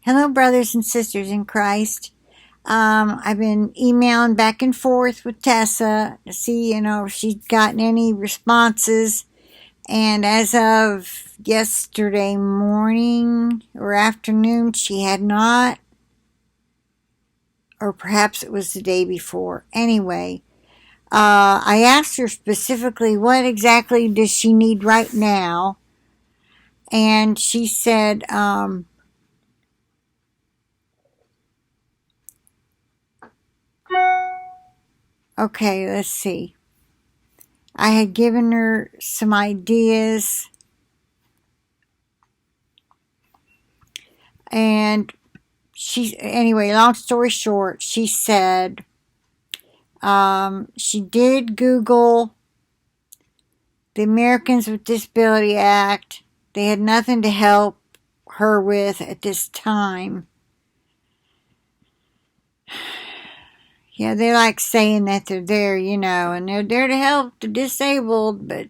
Hello, brothers and sisters in Christ. I've been emailing back and forth with Tessa to see, if she's gotten any responses. And as of yesterday morning or afternoon, she had not, or perhaps it was the day before. Anyway, I asked her specifically what exactly does she need right now, and she said, okay, let's see. I had given her some ideas, and anyway, long story short, she said she did Google the Americans with Disability Act. They had nothing to help her with at this time. Yeah, they like saying that they're there, and they're there to help the disabled, but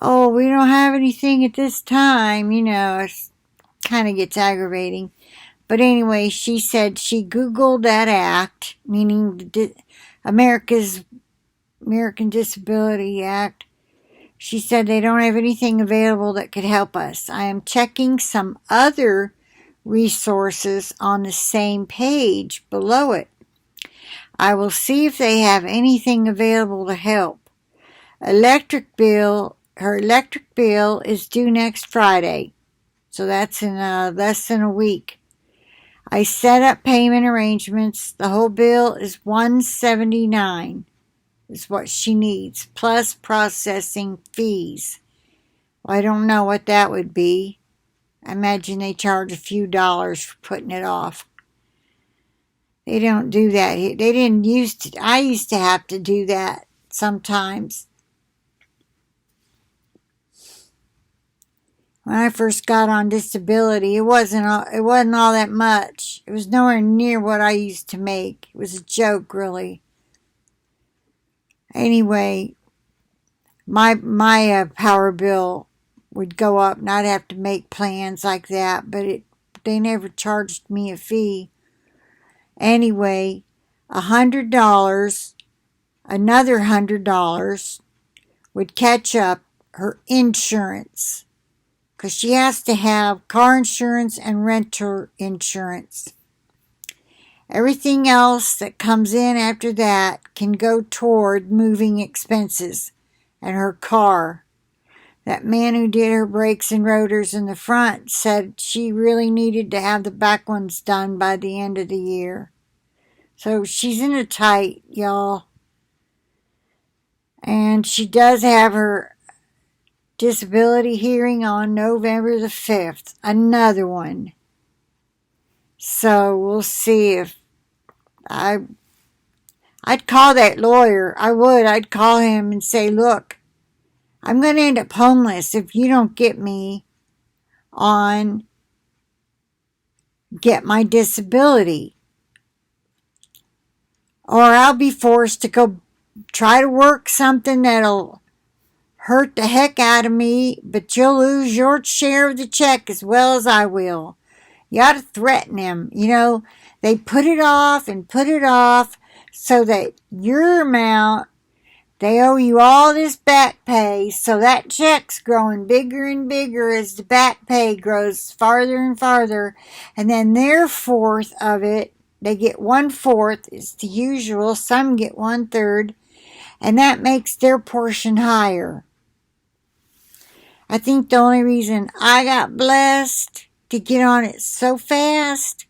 we don't have anything at this time, it kind of gets aggravating. But anyway, she said she Googled that act, meaning the American Disability Act. She said they don't have anything available that could help us. I am checking some other resources on the same page below it. I will see if they have anything available to help. Her electric bill is due next Friday, so that's in less than a week. I set up payment arrangements. The whole bill is $179 is what she needs, plus processing fees. Well, I don't know what that would be. I imagine they charge a few dollars for putting it off. They don't do that. They didn't used to. I used to have to do that sometimes. When I first got on disability, it wasn't all that much. It was nowhere near what I used to make. It was a joke, really. Anyway, my power bill would go up, and I'd have to make plans like that, but they never charged me a fee. Anyway, $100, another $100 would catch up her insurance, because she has to have car insurance and renter insurance. Everything else that comes in after that can go toward moving expenses and her car. That man who did her brakes and rotors in the front said she really needed to have the back ones done by the end of the year. So she's in a tight, y'all. And she does have her disability hearing on November the 5th. Another one. So we'll see if I'd call that lawyer. I would. I'd call him and say, look, I'm going to end up homeless if you don't get me on get my disability. Or I'll be forced to go try to work something that'll hurt the heck out of me, but you'll lose your share of the check as well as I will. You ought to threaten him. They put it off and put it off so that your amount, they owe you all this back pay, so that check's growing bigger and bigger as the back pay grows farther and farther, and then their fourth of it, they get 1/4 is the usual, some get 1/3, and that makes their portion higher. I think the only reason I got blessed to get on it so fast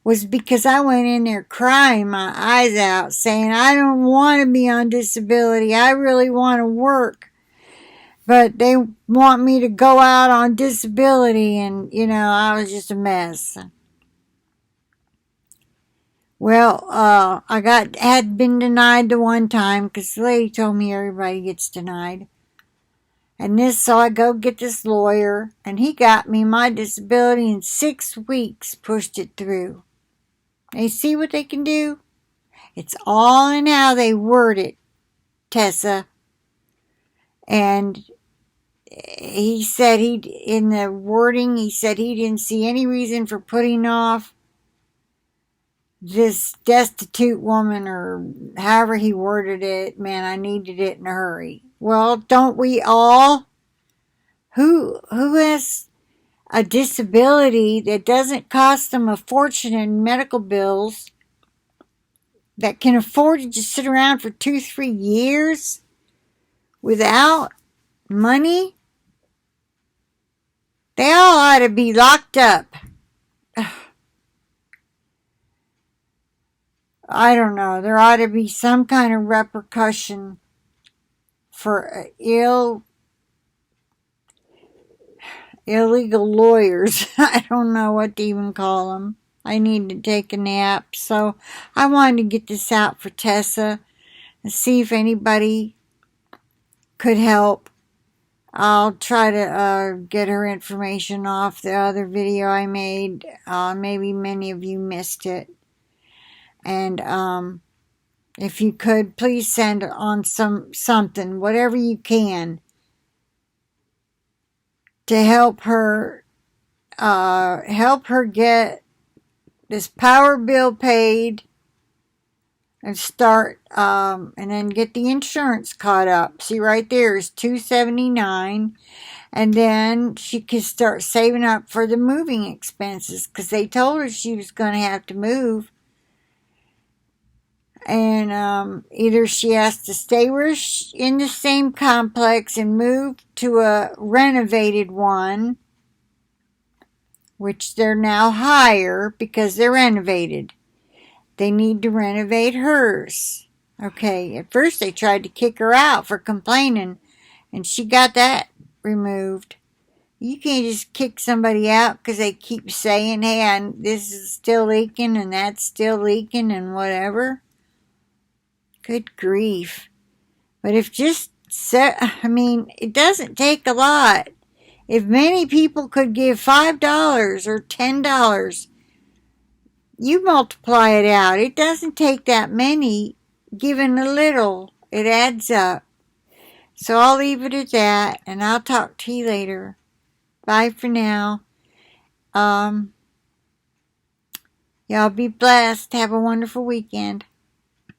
was because I went in there crying my eyes out, saying, I don't want to be on disability. I really want to work. But they want me to go out on disability, and, I was just a mess. Well, I had been denied the one time because the lady told me everybody gets denied. And so I go get this lawyer, and he got me my disability in 6 weeks, pushed it through. They see what they can do? It's all in how they word it, Tessa. And he said in the wording, he said he didn't see any reason for putting off this destitute woman, or however he worded it. Man, I needed it in a hurry. Well, don't we all? Who has a disability that doesn't cost them a fortune in medical bills, that can afford to just sit around for 2-3 years without money? They all ought to be locked up. I don't know. There ought to be some kind of repercussion for illegal lawyers. I don't know what to even call them. I need to take a nap. So I wanted to get this out for Tessa and see if anybody could help. I'll try to get her information off the other video I made. Maybe many of you missed it. And if you could, please send on something, whatever you can, to help her get this power bill paid and start and then get the insurance caught up. See, right there is $279, and then she could start saving up for the moving expenses, because they told her she was going to have to move. And either she has to stay in the same complex and move to a renovated one, which they're now higher because they're renovated. They need to renovate hers. Okay, at first they tried to kick her out for complaining, and she got that removed. You can't just kick somebody out because they keep saying, hey, this is still leaking and that's still leaking and whatever. Good grief. But it doesn't take a lot. If many people could give $5 or $10, you multiply it out. It doesn't take that many. Given a little, it adds up. So I'll leave it at that, and I'll talk to you later. Bye for now. Y'all be blessed. Have a wonderful weekend.